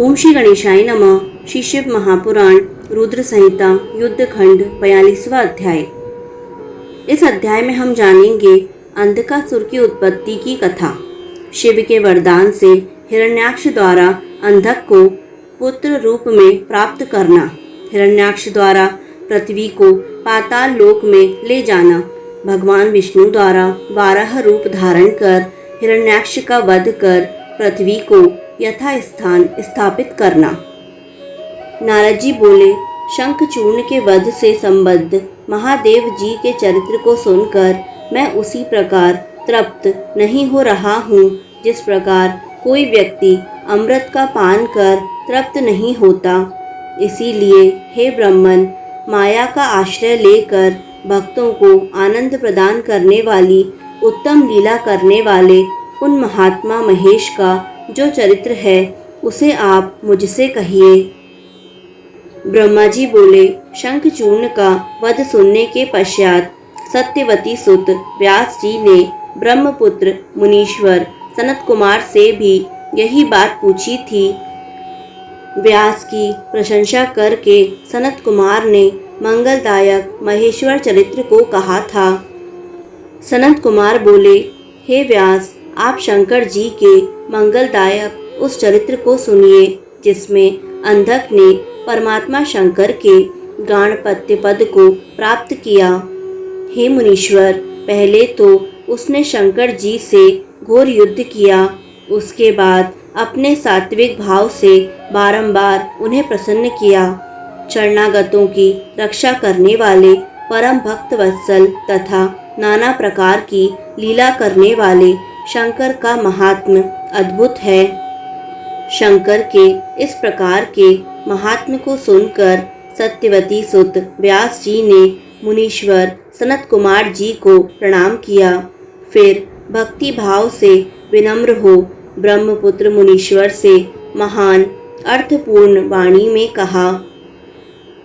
ओम श्री गणेशाय नमः। श्री शिव महापुराण रुद्र संहिता युद्धखंड 42वां अध्याय। इस अध्याय में हम जानेंगे अंधकासुर की उत्पत्ति की कथा। शिव के वरदान से हिरण्याक्ष द्वारा अंधक को पुत्र रूप में प्राप्त करना, हिरण्याक्ष द्वारा पृथ्वी को पाताल लोक में ले जाना, भगवान विष्णु द्वारा वाराह रूप धारण कर हिरण्याक्ष का वध कर पृथ्वी को यथास्थान स्थापित करना। नारद जी बोले, शंखचूर्ण के वध से संबद्ध महादेव जी के चरित्र को सुनकर मैं उसी प्रकार तृप्त नहीं हो रहा हूँ जिस प्रकार कोई व्यक्ति अमृत का पान कर तृप्त नहीं होता। इसीलिए हे ब्राह्मण, माया का आश्रय लेकर भक्तों को आनंद प्रदान करने वाली उत्तम लीला करने वाले उन महात्मा महेश का जो चरित्र है उसे आप मुझसे कहिए। ब्रह्मा जी बोले, शंखचूर्ण का वध सुनने के पश्चात सत्यवती सुत व्यास जी ने ब्रह्मपुत्र मुनीश्वर सनत कुमार से भी यही बात पूछी थी। व्यास की प्रशंसा करके सनत कुमार ने मंगलदायक महेश्वर चरित्र को कहा था। सनत कुमार बोले, हे व्यास, आप शंकर जी के मंगलदायक उस चरित्र को सुनिए जिसमें अंधक ने परमात्मा शंकर के गाणपत्य पद को प्राप्त किया। हे मुनीश्वर, पहले तो उसने शंकर जी से घोर युद्ध किया, उसके बाद अपने सात्विक भाव से बारंबार उन्हें प्रसन्न किया। शरणागतों की रक्षा करने वाले परम भक्त वत्सल तथा नाना प्रकार की लीला करने वाले शंकर का महात्म्य अद्भुत है। शंकर के इस प्रकार के महात्म्य को सुनकर सत्यवती सुत व्यास जी ने मुनीश्वर सनत कुमार जी को प्रणाम किया। फिर भक्ति भाव से विनम्र हो ब्रह्मपुत्र मुनीश्वर से महान अर्थपूर्ण वाणी में कहा।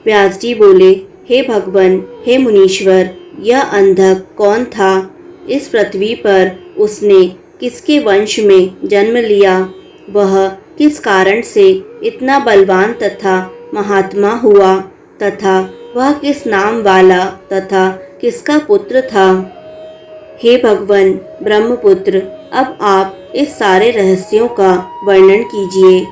व्यास जी बोले, हे भगवान, हे मुनीश्वर, यह अंधक कौन था? इस पृथ्वी पर उसने किसके वंश में जन्म लिया? वह किस कारण से इतना बलवान तथा महात्मा हुआ तथा वह किस नाम वाला तथा किसका पुत्र था? हे भगवान ब्रह्मपुत्र, अब आप इस सारे रहस्यों का वर्णन कीजिए।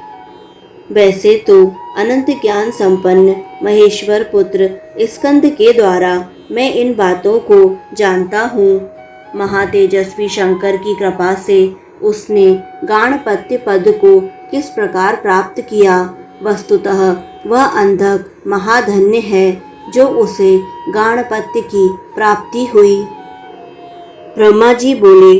वैसे तो अनंत ज्ञान संपन्न महेश्वर पुत्र स्कंद के द्वारा मैं इन बातों को जानता हूँ। महातेजस्वी शंकर की कृपा से उसने गाणपत्य पद को किस प्रकार प्राप्त किया। वस्तुतः वह अंधक महाधन्य है जो उसे गाणपत्य की प्राप्ति हुई। ब्रह्मा जी बोले,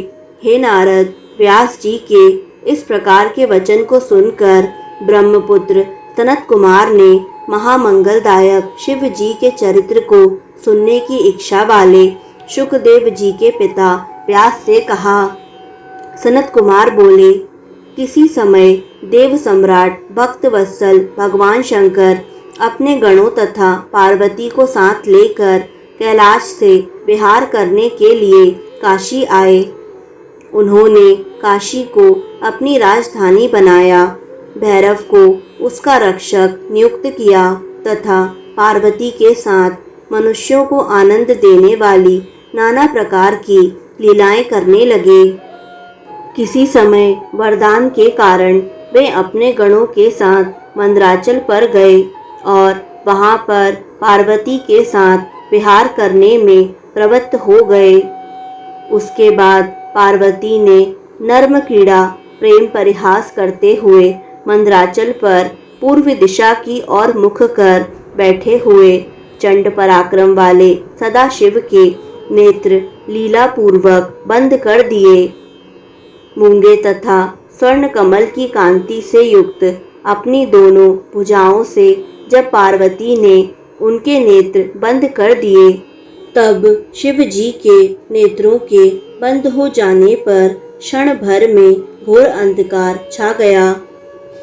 हे नारद, व्यास जी के इस प्रकार के वचन को सुनकर ब्रह्मपुत्र सनत कुमार ने महामंगलदायक शिव जी के चरित्र को सुनने की इच्छा वाले शुकदेव जी के पिता व्यास से कहा। सनत कुमार बोले, किसी समय देव सम्राट भक्त वत्सल भगवान शंकर अपने गणों तथा पार्वती को साथ लेकर कैलाश से विहार करने के लिए काशी आए। उन्होंने काशी को अपनी राजधानी बनाया, भैरव को उसका रक्षक नियुक्त किया तथा पार्वती के साथ मनुष्यों को आनंद देने वाली नाना प्रकार की लीलाएं करने लगे। किसी समय वरदान के कारण वे अपने गणों के साथ मंदराचल पर गए और वहां पर पार्वती के साथ विहार करने में प्रवृत्त हो गए। उसके बाद पार्वती ने नर्म क्रीड़ा प्रेम परिहास करते हुए मंदराचल पर पूर्व दिशा की ओर मुख कर बैठे हुए चंड पराक्रम वाले सदाशिव के नेत्र लीला पूर्वक बंद कर दिए। मूंगे तथा स्वर्ण कमल की कांति से युक्त अपनी दोनों भुजाओं से जब पार्वती ने उनके नेत्र बंद कर दिए, तब शिव जी के नेत्रों के बंद हो जाने पर क्षण भर में घोर अंधकार छा गया।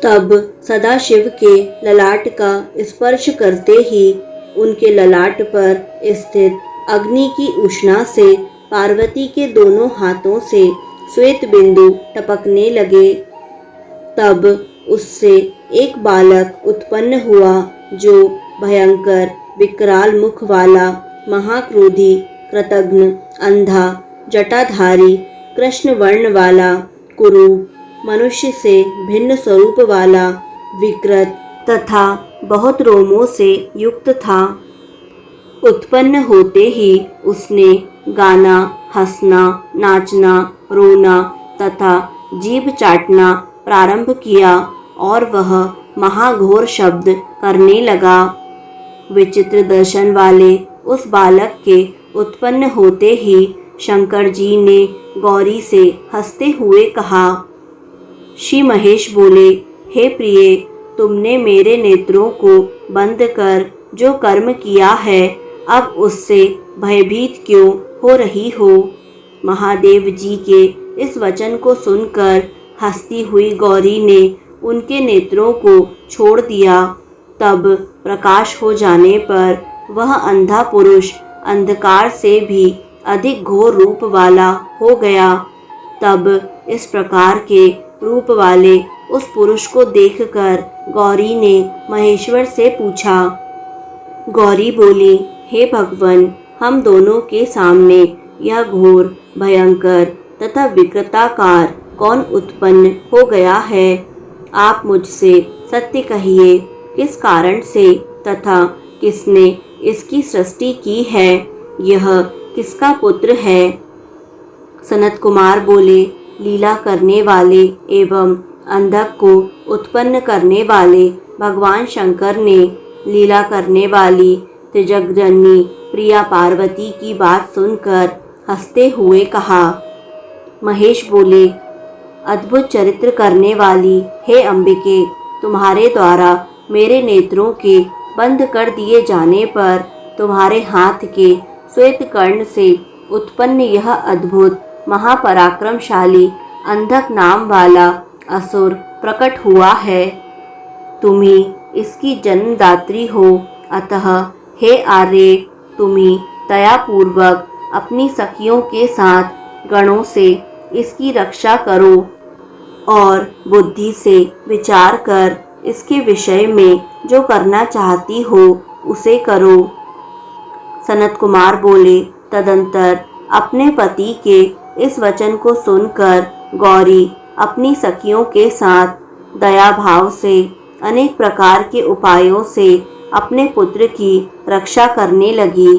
तब सदाशिव के ललाट का स्पर्श करते ही उनके ललाट पर स्थित अग्नि की उष्णा से पार्वती के दोनों हाथों से श्वेत बिंदु टपकने लगे। तब उससे एक बालक उत्पन्न हुआ जो भयंकर विकराल मुख वाला, महाक्रोधी, कृतघ्न, अंधा, जटाधारी, कृष्ण वर्ण वाला, कुरूप, मनुष्य से भिन्न स्वरूप वाला, विकृत तथा बहुत रोमों से युक्त था। उत्पन्न होते ही उसने गाना, हंसना, नाचना, रोना तथा जीभ चाटना प्रारंभ किया और वह महाघोर शब्द करने लगा। विचित्र दर्शन वाले उस बालक के उत्पन्न होते ही शंकर जी ने गौरी से हंसते हुए कहा। श्री महेश बोले, हे प्रिय, तुमने मेरे नेत्रों को बंद कर जो कर्म किया है, अब उससे भयभीत क्यों हो रही हो? महादेव जी के इस वचन को सुनकर हंसती हुई गौरी ने उनके नेत्रों को छोड़ दिया। तब प्रकाश हो जाने पर वह अंधा पुरुष अंधकार से भी अधिक घोर रूप वाला हो गया। तब इस प्रकार के रूप वाले उस पुरुष को देखकर गौरी ने महेश्वर से पूछा। गौरी बोली, हे भगवान, हम दोनों के सामने यह घोर, भयंकर तथा विकृताकार कौन उत्पन्न हो गया है? आप मुझसे सत्य कहिए, किस कारण से तथा किसने इसकी सृष्टि की है? यह किसका पुत्र है? सनत कुमार बोले, लीला करने वाले एवं अंधक को उत्पन्न करने वाले भगवान शंकर ने लीला करने वाली त्रिजगजननी प्रिया पार्वती की बात सुनकर हंसते हुए कहा। महेश बोले, अद्भुत चरित्र करने वाली हे अंबिके, तुम्हारे द्वारा मेरे नेत्रों के बंद कर दिए जाने पर तुम्हारे हाथ के श्वेत कर्ण से उत्पन्न यह अद्भुत महापराक्रमशाली अंधक नाम वाला असुर प्रकट हुआ है। तुम ही इसकी जन्मदात्री हो, अतः हे आर्य, तुम ही दयापूर्वक अपनी सखियों के साथ गणों से इसकी रक्षा करो और बुद्धि से विचार कर इसके विषय में जो करना चाहती हो उसे करो। सनत कुमार बोले, तदंतर अपने पति के इस वचन को सुनकर गौरी अपनी सखियों के साथ दया भाव से अनेक प्रकार के उपायों से अपने पुत्र की रक्षा करने लगी।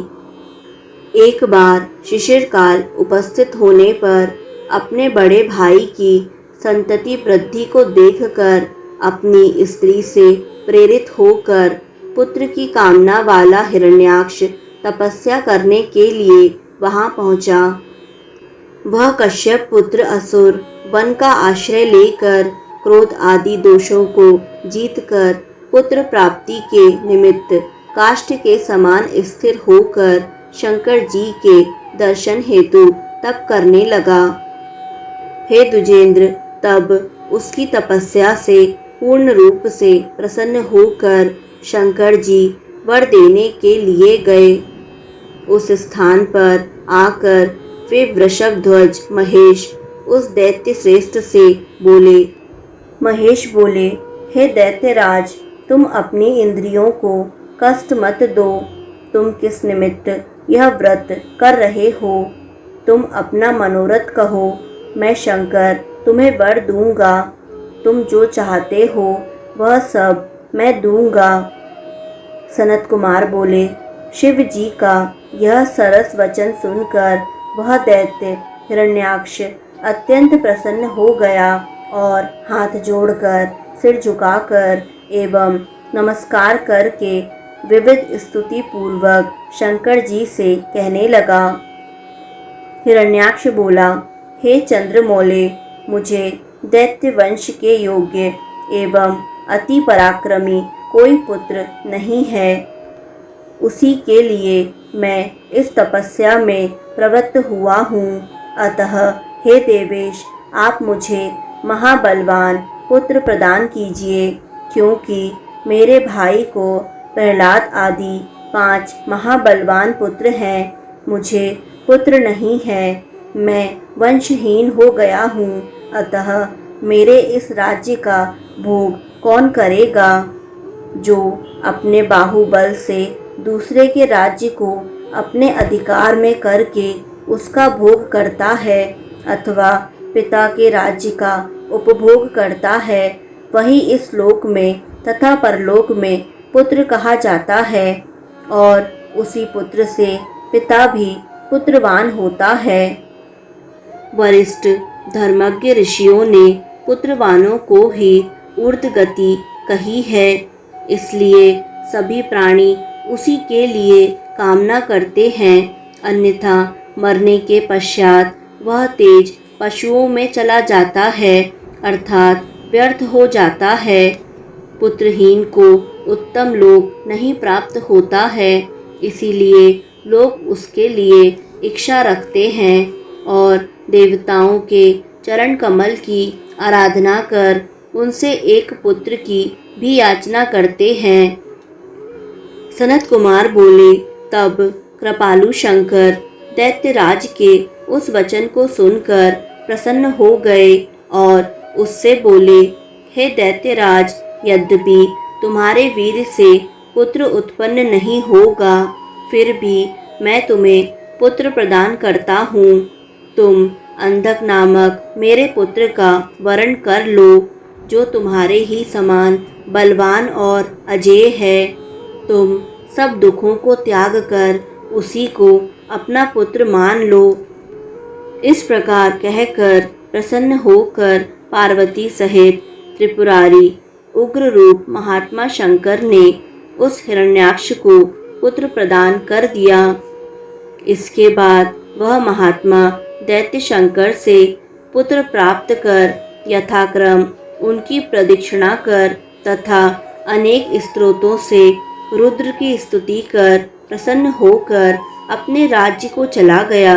एक बार शिशिर काल उपस्थित होने पर अपने बड़े भाई की संतति वृद्धि को देखकर अपनी स्त्री से प्रेरित होकर पुत्र की कामना वाला हिरण्याक्ष तपस्या करने के लिए वहां पहुंचा। वह कश्यप पुत्र असुर वन का आश्रय लेकर क्रोध आदि दोषों को जीतकर पुत्र प्राप्ति के निमित्त काष्ठ के समान स्थिर होकर शंकर जी के दर्शन हेतु तप करने लगा। हे द्विजेंद्र, तब उसकी तपस्या से पूर्ण रूप से प्रसन्न होकर शंकर जी वर देने के लिए गए। उस स्थान पर आकर वे वृषभध्वज महेश उस दैत्य श्रेष्ठ से बोले। महेश बोले, हे दैत्यराज, तुम अपनी इंद्रियों को कष्ट मत दो। तुम किस निमित्त यह व्रत कर रहे हो? तुम अपना मनोरथ कहो, मैं शंकर तुम्हें वर दूंगा। तुम जो चाहते हो वह सब मैं दूंगा। सनत कुमार बोले, शिव जी का यह सरस वचन सुनकर वह दैत्य हिरण्याक्ष अत्यंत प्रसन्न हो गया और हाथ जोड़कर सिर झुकाकर एवं नमस्कार करके विविध स्तुति पूर्वक शंकर जी से कहने लगा। हिरण्याक्ष बोला, हे चंद्रमौले, मुझे दैत्य वंश के योग्य एवं अति पराक्रमी कोई पुत्र नहीं है। उसी के लिए मैं इस तपस्या में प्रवृत्त हुआ हूँ। अतः हे देवेश, आप मुझे महाबलवान पुत्र प्रदान कीजिए, क्योंकि मेरे भाई को प्रहलाद आदि 5 महाबलवान पुत्र हैं। मुझे पुत्र नहीं है, मैं वंशहीन हो गया हूँ। अतः मेरे इस राज्य का भोग कौन करेगा? जो अपने बाहुबल से दूसरे के राज्य को अपने अधिकार में करके उसका भोग करता है अथवा पिता के राज्य का उपभोग करता है, वही इस लोक में तथा परलोक में पुत्र कहा जाता है और उसी पुत्र से पिता भी पुत्रवान होता है। वरिष्ठ धर्मज्ञ ऋषियों ने पुत्रवानों को ही ऊर्ध्व गति कही है, इसलिए सभी प्राणी उसी के लिए कामना करते हैं, अन्यथा मरने के पश्चात वह तेज पशुओं में चला जाता है, अर्थात व्यर्थ हो जाता है। पुत्रहीन को उत्तम लोक नहीं प्राप्त होता है, इसीलिए लोग उसके लिए इच्छा रखते हैं और देवताओं के चरण कमल की आराधना कर उनसे एक पुत्र की भी याचना करते हैं। सनत कुमार बोले, तब कृपालु शंकर दैत्यराज के उस वचन को सुनकर प्रसन्न हो गए और उससे बोले, हे दैत्यराज, यद्यपि तुम्हारे वीर से पुत्र उत्पन्न नहीं होगा, फिर भी मैं तुम्हें पुत्र प्रदान करता हूँ। तुम अंधक नामक मेरे पुत्र का वरण कर लो, जो तुम्हारे ही समान बलवान और अजेय है। तुम सब दुखों को त्याग कर उसी को अपना पुत्र मान लो। इस प्रकार कहकर प्रसन्न होकर पार्वती सहित त्रिपुरारी उग्र रूप महात्मा शंकर ने उस हिरण्याक्ष को पुत्र प्रदान कर दिया। इसके बाद वह महात्मा दैत्य शंकर से पुत्र प्राप्त कर यथाक्रम उनकी प्रदक्षिणा कर तथा अनेक स्तोत्रों से रुद्र की स्तुति कर प्रसन्न होकर अपने राज्य को चला गया।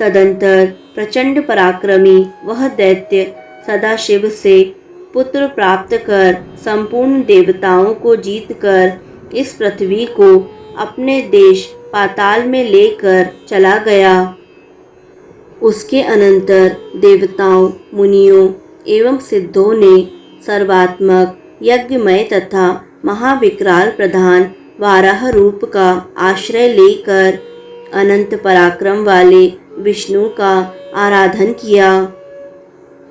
तदंतर प्रचंड पराक्रमी वह दैत्य सदाशिव से पुत्र प्राप्त कर संपूर्ण देवताओं को जीतकर इस पृथ्वी को अपने देश पाताल में लेकर चला गया। उसके अनंतर देवताओं, मुनियों एवं सिद्धों ने सर्वात्मक यज्ञमय तथा महाविकराल प्रधान वाराह रूप का आश्रय लेकर अनंत पराक्रम वाले विष्णु का आराधन किया।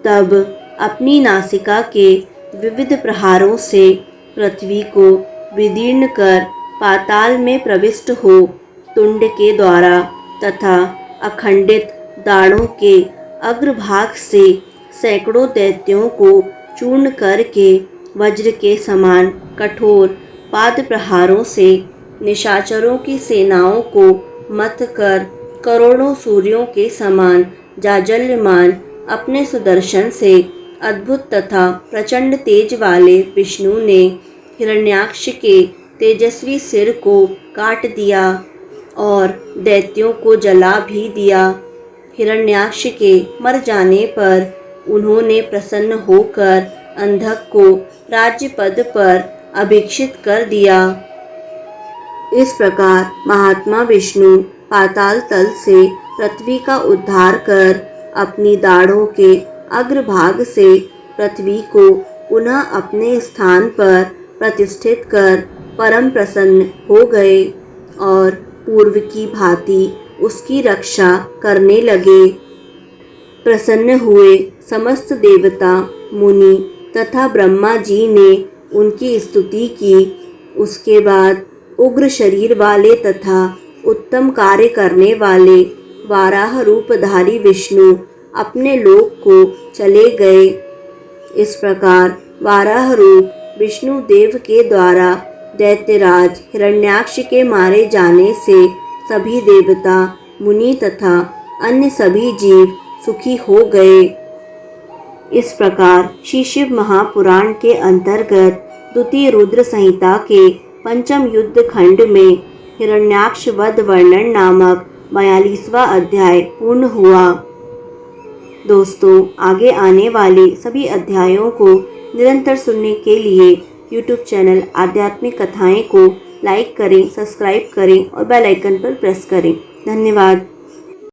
तब अपनी नासिका के विविध प्रहारों से पृथ्वी को विदीर्ण कर पाताल में प्रविष्ट हो तुंड के द्वारा तथा अखंडित दाढ़ों के अग्रभाग से सैकड़ों दैत्यों को चूर्ण करके वज्र के समान कठोर पाद प्रहारों से निशाचरों की सेनाओं को मथ कर करोड़ों सूर्यों के समान जाजल्यमान अपने सुदर्शन से अद्भुत तथा प्रचंड तेज वाले विष्णु ने हिरण्याक्ष के तेजस्वी सिर को काट दिया और दैत्यों को जला भी दिया। हिरण्याक्ष के मर जाने पर उन्होंने प्रसन्न होकर अंधक को राज्य पद पर अभिषिक्त कर दिया। इस प्रकार महात्मा विष्णु पाताल तल से पृथ्वी का उद्धार कर अपनी दाढ़ों के अग्रभाग से पृथ्वी को पुनः अपने स्थान पर प्रतिष्ठित कर परम प्रसन्न हो गए और पूर्व की भांति उसकी रक्षा करने लगे। प्रसन्न हुए समस्त देवता, मुनि तथा ब्रह्मा जी ने उनकी स्तुति की। उसके बाद उग्र शरीर वाले तथा उत्तम कार्य करने वाले वाराह रूपधारी विष्णु अपने लोक को चले गए। इस प्रकार वाराह रूप विष्णु देव के द्वारा दैत्यराज हिरण्याक्ष के मारे जाने से सभी देवता, मुनि तथा अन्य सभी जीव सुखी हो गए। इस प्रकार श्री शिव महापुराण के अंतर्गत द्वितीय रुद्र संहिता के पंचम युद्ध खंड में हिरण्याक्ष वध वर्णन नामक 42वां अध्याय पूर्ण हुआ। दोस्तों, आगे आने वाले सभी अध्यायों को निरंतर सुनने के लिए YouTube चैनल आध्यात्मिक कथाएं को लाइक करें, सब्सक्राइब करें और बेल आइकन पर प्रेस करें। धन्यवाद।